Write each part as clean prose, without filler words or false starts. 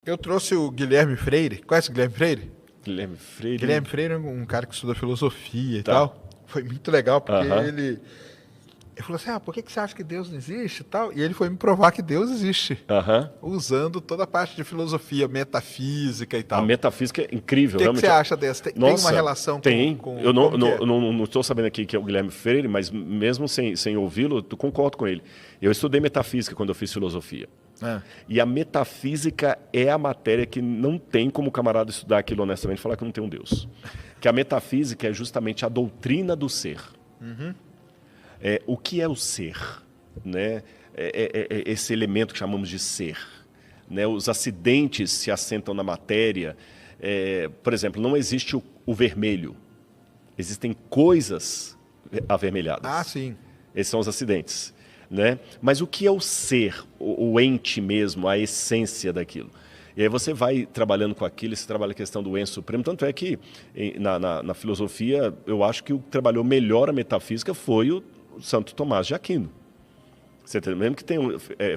Eu trouxe o Guilherme Freire. Conhece o Guilherme Freire? Guilherme Freire. Guilherme Freire é um cara que estuda filosofia e Tá. tal. Foi muito legal, porque Aham. ele falou assim, por que você acha que Deus não existe e tal? E ele foi me provar que Deus existe, Aham. usando toda a parte de filosofia, metafísica e A tal. metafísica é incrível. O que realmente. você acha dessa? Tem Nossa, uma relação tem. com Eu não como que é? não estou sabendo aqui que é o Guilherme Freire, mas mesmo sem ouvi-lo, eu concordo com ele. Eu estudei metafísica quando eu fiz filosofia. Ah, E a metafísica é a matéria que não tem como o camarada estudar aquilo honestamente e falar que não tem um Deus. Que a metafísica é justamente a doutrina do ser. O que é o ser? Né? Esse elemento que chamamos de ser. Né? Os acidentes se assentam na matéria. Por exemplo, não existe o vermelho. Existem coisas avermelhadas. sim. Esses são os acidentes. Né? Mas o que é o ser, o ente mesmo, a essência daquilo? E aí você vai trabalhando com aquilo, você trabalha a questão do ente supremo. Tanto é que na filosofia, eu acho que o que trabalhou melhor a metafísica foi o Santo Tomás de Aquino. Você entende? Mesmo que tem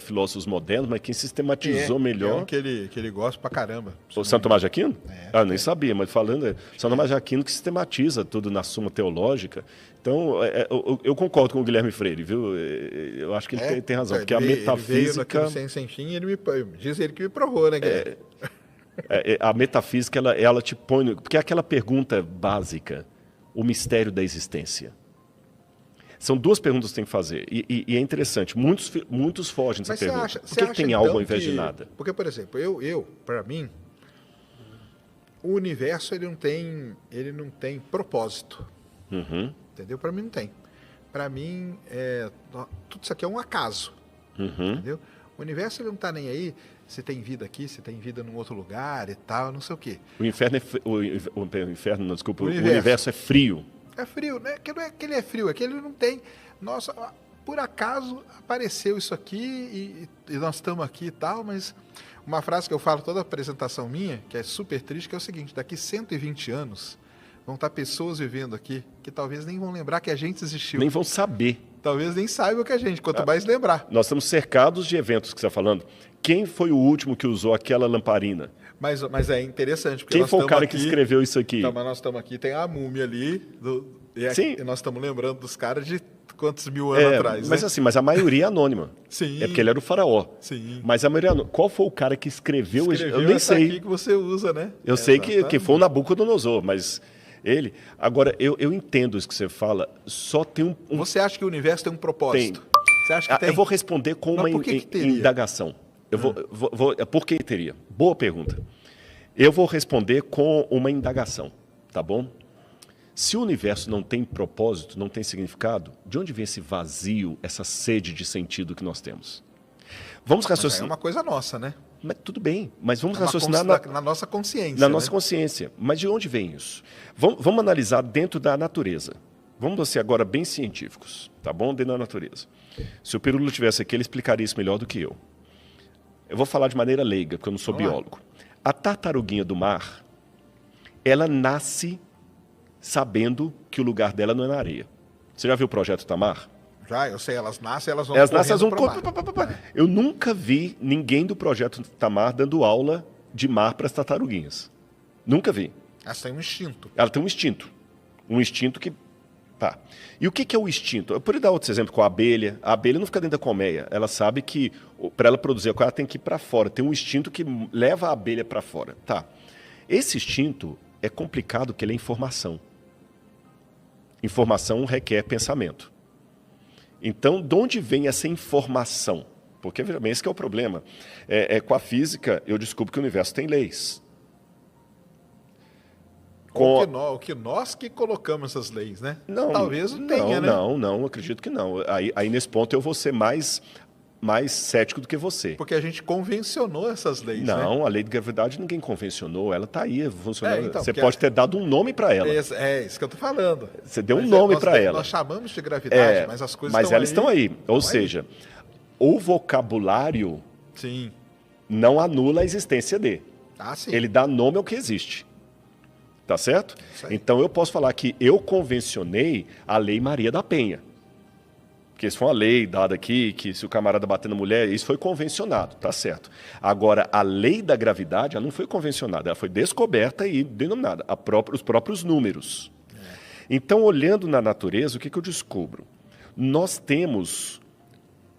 filósofos modernos, mas quem sistematizou É melhor... um que ele gosta pra caramba. O Santo Tomás de Aquino? É. Nem sabia, mas falando... Santo Tomás de Aquino que sistematiza tudo na Suma Teológica. Então, eu concordo com o Guilherme Freire, viu? Eu acho que ele tem razão, porque a metafísica... Ele veio sem fim, diz ele que me provou, né, Guilherme? A metafísica, ela te põe... Porque é aquela pergunta básica, o mistério da existência. São duas perguntas que tem que fazer. E é interessante, muitos fogem dessa Mas você pergunta. acha, Por que tem algo ao invés de nada? Porque, por exemplo, para mim, o universo ele não tem propósito. Uhum, Entendeu? Para mim não tem. Para mim, tudo isso aqui é um acaso. uhum. Entendeu? O universo ele não está nem aí se tem vida aqui, se tem vida num outro lugar e tal, não sei o quê. O inferno o inferno, não, desculpa, O o universo. universo é frio. É frio, né? Que não é que ele é frio, é que ele não tem. Nossa, por acaso apareceu isso aqui e nós estamos aqui e tal, mas uma frase que eu falo toda apresentação minha, que é super triste, que é o seguinte: daqui 120 anos vão estar pessoas vivendo aqui que talvez nem vão lembrar que a gente existiu. Nem vão saber. Talvez nem saibam que a gente, quanto mais lembrar. Nós estamos cercados de eventos que você está falando. Quem foi o último que usou aquela lamparina? Mas é interessante, porque Quem nós foi o estamos cara aqui, que escreveu isso aqui? Então, mas nós estamos aqui, tem a múmia ali, Sim. e nós estamos lembrando dos caras de quantos mil anos atrás, mas né? assim, mas a maioria é anônima. Sim. É porque ele era o faraó. Sim. Mas a maioria qual foi o cara que escreveu? Eu nem essa sei. aqui que você usa, né? Eu sei que Exatamente. foi o Nabucodonosor, mas ele... Agora, eu entendo isso que você fala, só tem um... Você acha que o universo tem um propósito? Você acha que tem? Eu vou responder com Mas uma por que teria? indagação. Por que teria? Boa pergunta. Eu vou responder com uma indagação, tá bom? Se o universo não tem propósito, não tem significado, de onde vem esse vazio, essa sede de sentido que nós temos? Vamos Mas é raciocinar. uma coisa nossa, né? Mas tudo bem, mas vamos É uma raciocinar na nossa consciência. na né? nossa consciência. Mas de onde vem isso? Vamos analisar dentro da natureza. Vamos ser agora bem científicos, tá bom? Dentro da natureza. Se o Pirulo estivesse aqui, ele explicaria isso melhor do que eu. Eu vou falar de maneira leiga, porque eu não sou Vamos lá. biólogo. A tartaruguinha do mar, ela nasce sabendo que o lugar dela não é na areia. Você já viu o Projeto Tamar? Já, eu sei, elas nascem, elas vão Elas nascem, elas vão... correndo pro mar. Eu nunca vi ninguém do Projeto Tamar dando aula de mar para as tartaruguinhas. Nunca vi. Elas têm um instinto. Ela tem um instinto. Um instinto que... Tá. E o que é o instinto? Eu poderia dar outro exemplo com a abelha. A abelha não fica dentro da colmeia. Ela sabe que, para ela produzir a coisa, ela tem que ir para fora. Tem um instinto que leva a abelha para fora. Tá. Esse instinto é complicado porque ele é informação. Informação requer pensamento. Então, de onde vem essa informação? Porque, veja bem, esse que é o problema. Com a física, eu descubro que o universo tem leis. O que nós que colocamos essas leis, né? Não, Talvez não tenha, né? Não, acredito que não. Aí nesse ponto eu vou ser mais cético do que você. Porque a gente convencionou essas leis, né? Não, a lei de gravidade ninguém convencionou, ela está aí funcionando. então, Você porque pode ter dado um nome para ela. É isso que eu tô falando. Você deu um Mas nome para ela. Nós chamamos de gravidade, mas as coisas mas estão elas estão aí. Ou seja, o vocabulário Sim. não anula a existência de. Sim. Ele dá nome ao que existe. Tá certo? Isso aí. Então eu posso falar que eu convencionei a Lei Maria da Penha. Porque isso foi uma lei dada aqui, que se o camarada bater na mulher, isso foi convencionado, tá certo. Agora, a lei da gravidade, ela não foi convencionada, ela foi descoberta e denominada, os próprios números. Então, olhando na natureza, o que eu descubro? Nós temos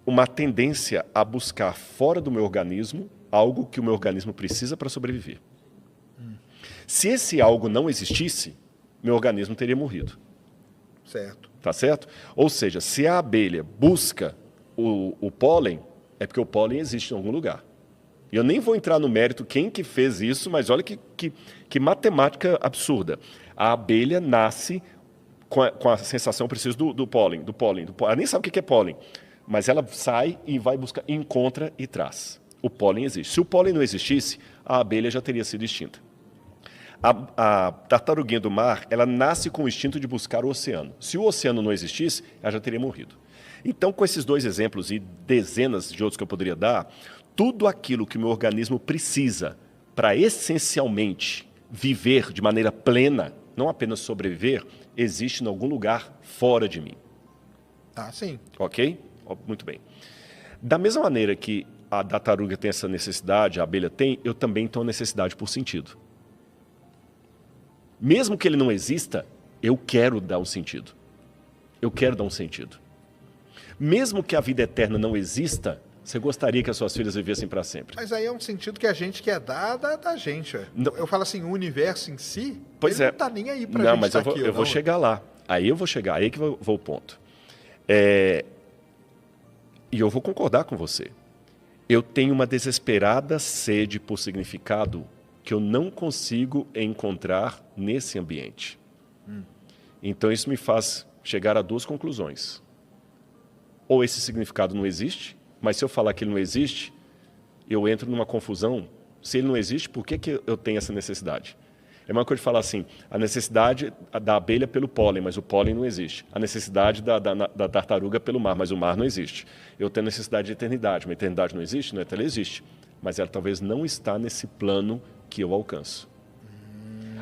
uma tendência a buscar fora do meu organismo algo que o meu organismo precisa para sobreviver. Se esse algo não existisse, meu organismo teria morrido. Certo. Tá certo? Ou seja, se a abelha busca o pólen, é porque o pólen existe em algum lugar. E eu nem vou entrar no mérito quem que fez isso, mas olha que matemática absurda. A abelha nasce com a sensação, preciso do pólen. Ela nem sabe o que é pólen, mas ela sai e vai buscar, encontra e traz. O pólen existe. Se o pólen não existisse, a abelha já teria sido extinta. A tartaruguinha do mar, ela nasce com o instinto de buscar o oceano. Se o oceano não existisse, ela já teria morrido. Então, com esses dois exemplos e dezenas de outros que eu poderia dar, tudo aquilo que o meu organismo precisa para essencialmente viver de maneira plena, não apenas sobreviver, existe em algum lugar fora de mim. Ah, sim. Ok? Muito bem. Da mesma maneira que a tartaruga tem essa necessidade, a abelha tem, eu também tenho necessidade por sentido. Mesmo que ele não exista, eu quero dar um sentido. Eu quero dar um sentido. Mesmo que a vida eterna não exista, você gostaria que as suas filhas vivessem para sempre. Mas aí é um sentido que a gente quer dar da gente. Não. Eu falo assim, o universo em si, Pois ele é. não está nem aí para não, gente mas estar eu vou, aqui eu ou vou não. chegar lá. Aí eu vou chegar, aí que vou o ponto. E eu vou concordar com você. Eu tenho uma desesperada sede por significado que eu não consigo encontrar nesse ambiente. Então isso me faz chegar a duas conclusões. Ou esse significado não existe, mas se eu falar que ele não existe, eu entro numa confusão. Se ele não existe, por que eu tenho essa necessidade? É uma coisa de falar assim, a necessidade da abelha pelo pólen, mas o pólen não existe. A necessidade da tartaruga pelo mar, mas o mar não existe. Eu tenho necessidade de eternidade, mas a eternidade não existe? Não, ela existe. Mas ela talvez não está nesse plano que eu alcanço.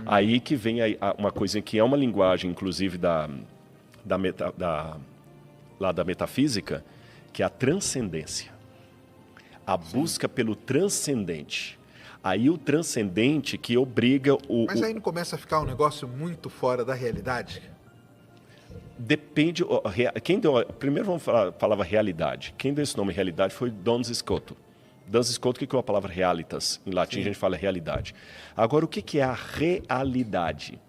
Aí que vem uma coisa que é uma linguagem, inclusive, da metafísica, que é a transcendência. A busca pelo transcendente. Aí o transcendente que obriga o... Mas aí não começa a ficar um negócio muito fora da realidade? Depende... Primeiro vamos falar a palavra realidade. Quem deu esse nome realidade foi Duns Scotus. Duns Scotus, o que é a palavra realitas? Em latim a gente fala realidade. Agora, o que é a realidade?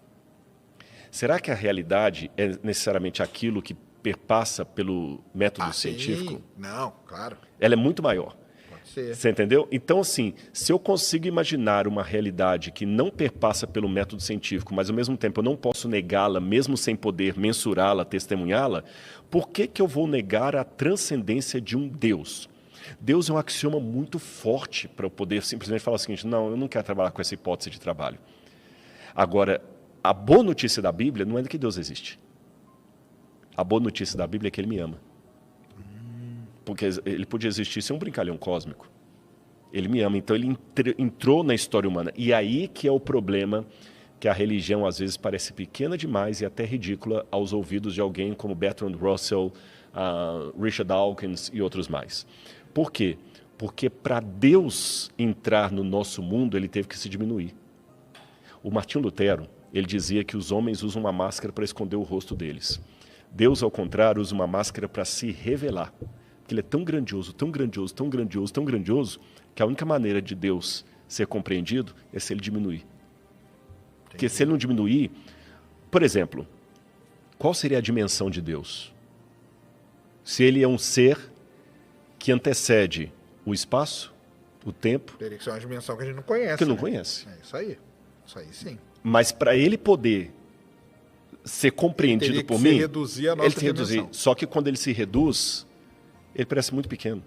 Será que a realidade é necessariamente aquilo que perpassa pelo método científico? Sim. Não, claro. Ela é muito maior. Pode ser. Você entendeu? Então, assim, se eu consigo imaginar uma realidade que não perpassa pelo método científico, mas ao mesmo tempo eu não posso negá-la, mesmo sem poder mensurá-la, testemunhá-la, por que eu vou negar a transcendência de um Deus? Deus é um axioma muito forte para eu poder simplesmente falar o seguinte, não, eu não quero trabalhar com essa hipótese de trabalho. Agora, a boa notícia da Bíblia não é que Deus existe. A boa notícia da Bíblia é que Ele me ama. Porque Ele podia existir sem um brincalhão cósmico. Ele me ama, então Ele entrou na história humana. E aí que é o problema, que a religião às vezes parece pequena demais e até ridícula aos ouvidos de alguém como Bertrand Russell, Richard Dawkins e outros mais. Por quê? Porque para Deus entrar no nosso mundo, Ele teve que se diminuir. O Martinho Lutero, ele dizia que os homens usam uma máscara para esconder o rosto deles. Deus, ao contrário, usa uma máscara para se revelar. Porque Ele é tão grandioso, tão grandioso, tão grandioso, tão grandioso, que a única maneira de Deus ser compreendido é se Ele diminuir. Porque se Ele não diminuir... Por exemplo, qual seria a dimensão de Deus? Se Ele é um ser que antecede o espaço, o tempo... Teria que ser uma dimensão que a gente não conhece. Que não conhece. É isso aí. Isso aí sim. Mas para Ele poder ser compreendido por mim... reduzir a nossa ele reduzir. Só que quando Ele se reduz, Ele parece muito pequeno.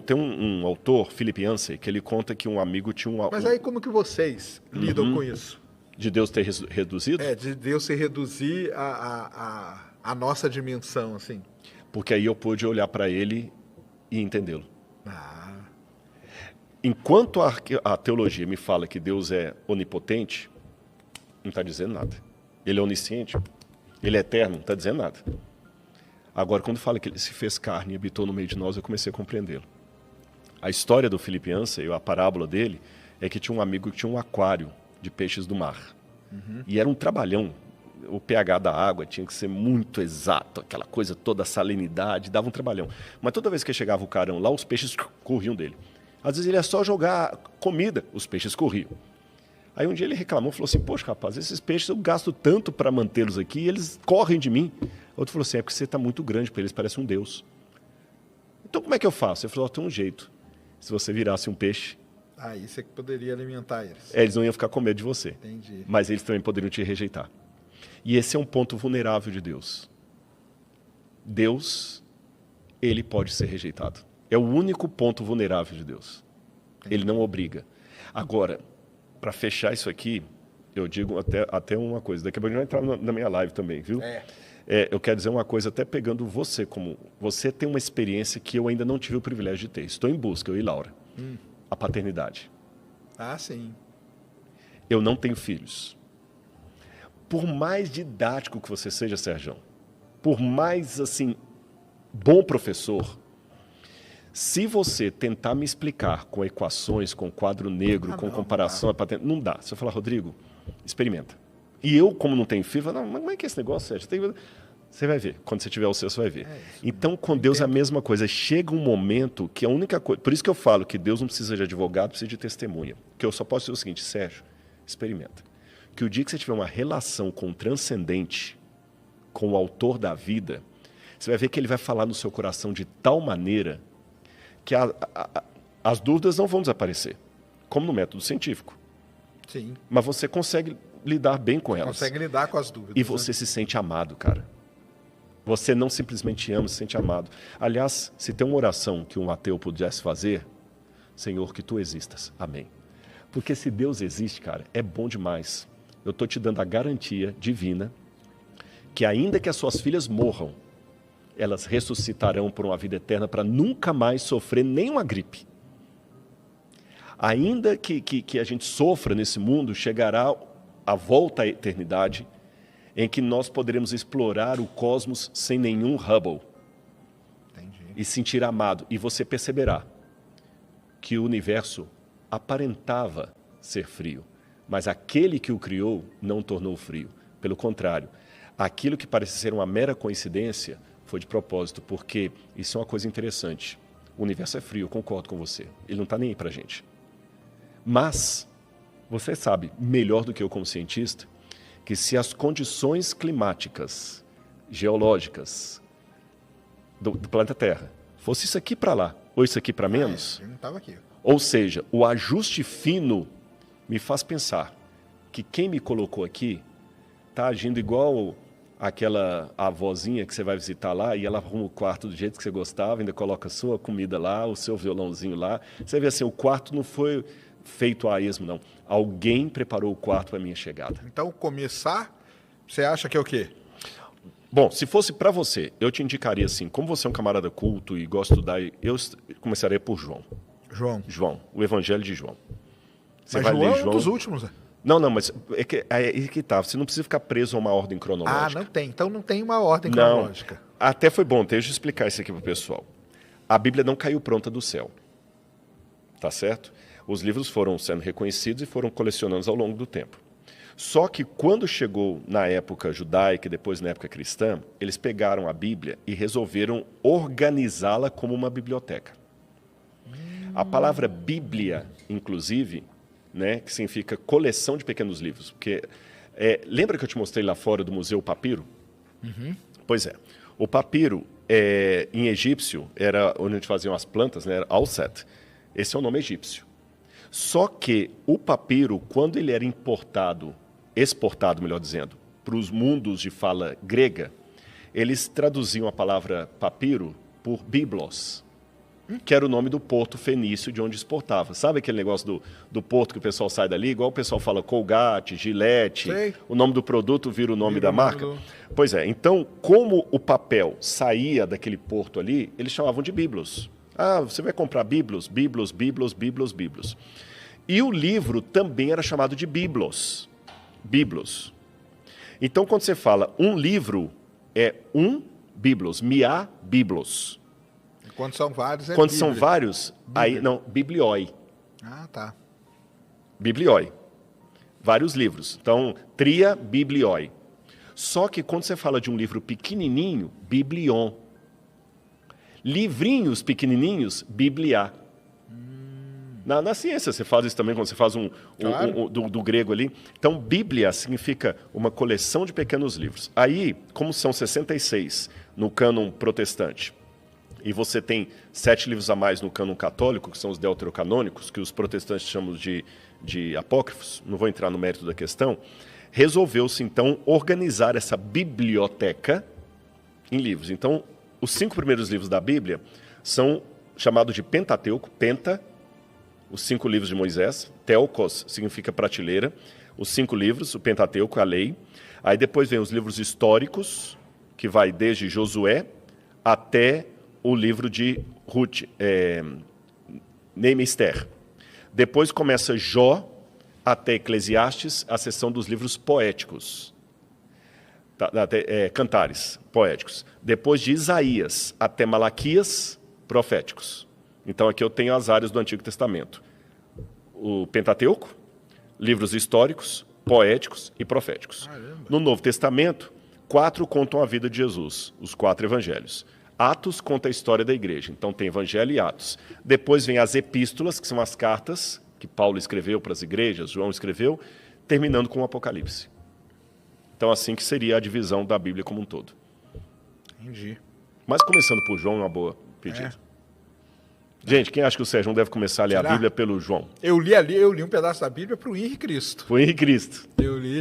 Tem um autor, Philip Yancey, que ele conta que um amigo tinha um... Mas aí como que vocês lidam com isso? De Deus ter reduzido? De Deus se reduzir a nossa dimensão, assim. Porque aí eu pude olhar para Ele e entendê-lo. Enquanto a teologia me fala que Deus é onipotente, não está dizendo nada. Ele é onisciente, Ele é eterno, não está dizendo nada. Agora, quando fala que ele se fez carne e habitou no meio de nós, eu comecei a compreendê-lo. A história do Felipe Ansem, a parábola dele, é que tinha um amigo que tinha um aquário de peixes do mar. E era um trabalhão. O pH da água tinha que ser muito exato, aquela coisa toda, a salinidade, dava um trabalhão. Mas toda vez que chegava o carão lá, os peixes corriam dele. Às vezes ele ia só jogar comida, os peixes corriam. Aí um dia ele reclamou, falou assim, poxa rapaz, esses peixes eu gasto tanto para mantê-los aqui e eles correm de mim. Outro falou assim, é porque você está muito grande para eles, parece um deus. Então como é que eu faço? Ele falou, tem um jeito. Se você virasse um peixe... Aí você poderia alimentar eles. Eles não iam ficar com medo de você. Entendi. Mas eles também poderiam te rejeitar. E esse é um ponto vulnerável de Deus. Deus, ele pode ser rejeitado. É o único ponto vulnerável de Deus. Entendi. Ele não obriga. Agora, para fechar isso aqui, eu digo até uma coisa. Daqui a pouco a gente vai entrar na minha live também, viu? Eu quero dizer uma coisa, até pegando você como... Você tem uma experiência que eu ainda não tive o privilégio de ter. Estou em busca, eu e Laura. A paternidade. Ah, sim. Eu não tenho filhos. Por mais didático que você seja, Sérgio, por mais, assim, bom professor, se você tentar me explicar com equações, com quadro negro, com comparação, não dá. Você fala, Rodrigo, experimenta. E eu, como não tenho filho, falo, não, mas como é que é esse negócio, Sérgio? Você vai ver. Quando você tiver o seu, você vai ver. Então, com Deus é a mesma coisa. Chega um momento que a única coisa... Por isso que eu falo que Deus não precisa de advogado, precisa de testemunha. Que eu só posso dizer o seguinte, Sérgio, experimenta. Que o dia que você tiver uma relação com o transcendente, com o autor da vida, você vai ver que ele vai falar no seu coração de tal maneira que as dúvidas não vão desaparecer, como no método científico. Sim. Mas você consegue lidar bem com elas. Consegue lidar com as dúvidas. E você se sente amado, cara. Você não simplesmente ama, se sente amado. Aliás, se tem uma oração que um ateu pudesse fazer, Senhor, que tu existas. Amém. Porque se Deus existe, cara, é bom demais. Eu estou te dando a garantia divina que ainda que as suas filhas morram, elas ressuscitarão por uma vida eterna para nunca mais sofrer nenhuma gripe. Ainda que a gente sofra nesse mundo, chegará a volta à eternidade em que nós poderemos explorar o cosmos sem nenhum Hubble. Entendi. E sentir amado. E você perceberá que o universo aparentava ser frio, mas aquele que o criou não o tornou frio. Pelo contrário, aquilo que parece ser uma mera coincidência foi de propósito, porque isso é uma coisa interessante. O universo é frio, eu concordo com você. Ele não está nem aí para a gente. Mas você sabe, melhor do que eu como cientista, que se as condições climáticas, geológicas do planeta Terra fosse isso aqui para lá, ou isso aqui para menos, eu não estava aqui. Ou seja, o ajuste fino me faz pensar que quem me colocou aqui está agindo igual aquela avózinha que você vai visitar lá e ela arruma o quarto do jeito que você gostava, ainda coloca a sua comida lá, o seu violãozinho lá. Você vê assim, o quarto não foi feito a esmo, não. Alguém preparou o quarto para a minha chegada. Então, começar, você acha que é o quê? Bom, se fosse para você, eu te indicaria assim, como você é um camarada culto e gosta de estudar, eu começaria por João. João, o Evangelho de João. Você vai ler João é um dos últimos, né? Não, mas é que tá. Você não precisa ficar preso a uma ordem cronológica. Ah, não tem. Então não tem uma ordem cronológica. Até foi bom, deixa eu explicar isso aqui para o pessoal. A Bíblia não caiu pronta do céu. Tá certo? Os livros foram sendo reconhecidos e foram colecionados ao longo do tempo. Só que quando chegou na época judaica e depois na época cristã, eles pegaram a Bíblia e resolveram organizá-la como uma biblioteca. A palavra Bíblia, inclusive, né, que significa coleção de pequenos livros. Porque, lembra que eu te mostrei lá fora do Museu Papiro? Uhum. Pois é. O papiro, em egípcio, era onde a gente fazia as plantas, né, era Alset. Esse é o nome egípcio. Só que o papiro, quando ele era exportado, melhor dizendo, para os mundos de fala grega, eles traduziam a palavra papiro por biblos, que era o nome do porto fenício de onde exportava. Sabe aquele negócio do porto que o pessoal sai dali? Igual o pessoal fala Colgate, Gillette, sei. O nome do produto vira o nome da marca? Pois é, então, como o papel saía daquele porto ali, eles chamavam de biblos. Ah, você vai comprar biblos? Biblos, biblos, biblos, biblos. E o livro também era chamado de biblos. Biblos. Então, quando você fala um livro, é um biblos, mia, biblos. Quando são vários, é Quando Bíblia. são vários, aí não, biblioi. Ah, tá. Biblioi. Vários livros. Então, tria, biblioi. Só que quando você fala de um livro pequenininho, biblion. Livrinhos pequenininhos, biblia. Na ciência, você faz isso também quando você faz Claro. do grego ali. Então, Bíblia significa uma coleção de pequenos livros. Aí, como são 66 no cânon protestante, e você tem 7 livros a mais no cânon católico, que são os deuterocanônicos, que os protestantes chamam de apócrifos, não vou entrar no mérito da questão, resolveu-se, então, organizar essa biblioteca em livros. Então, os 5 primeiros livros da Bíblia são chamados de Pentateuco, Penta, os 5 livros de Moisés, Teokos significa prateleira, os 5 livros, o Pentateuco, a lei. Aí depois vem os livros históricos, que vai desde Josué até o livro de Ruth, Neemister. Depois começa Jó até Eclesiastes, a seção dos livros poéticos, cantares poéticos. Depois de Isaías até Malaquias, proféticos. Então aqui eu tenho as áreas do Antigo Testamento. O Pentateuco, livros históricos, poéticos e proféticos. Caramba. No Novo Testamento, 4 contam a vida de Jesus, os 4 evangelhos. Atos conta a história da igreja, então tem Evangelho e Atos. Depois vem as epístolas, que são as cartas que Paulo escreveu para as igrejas, João escreveu, terminando com o Apocalipse. Então assim que seria a divisão da Bíblia como um todo. Entendi. Mas começando por João é uma boa pedida. Gente, quem acha que o Sérgio deve começar a ler Será? a Bíblia pelo João? Eu li um pedaço da Bíblia para o Henrique Cristo. Foi Henrique Cristo.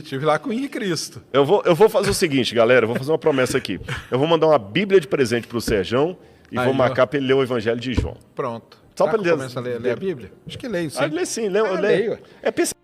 Tive lá com o Henrique Cristo. Eu vou fazer o seguinte, galera, eu vou fazer uma promessa aqui. Eu vou mandar uma Bíblia de presente para o Sérgio e Aí, vou marcar ó. para ele ler o Evangelho de João. Pronto. Só Será pra que eu ele- começo a ler a Bíblia? Acho que leio, sim. Ah, lê sim, lê. leio. É pensar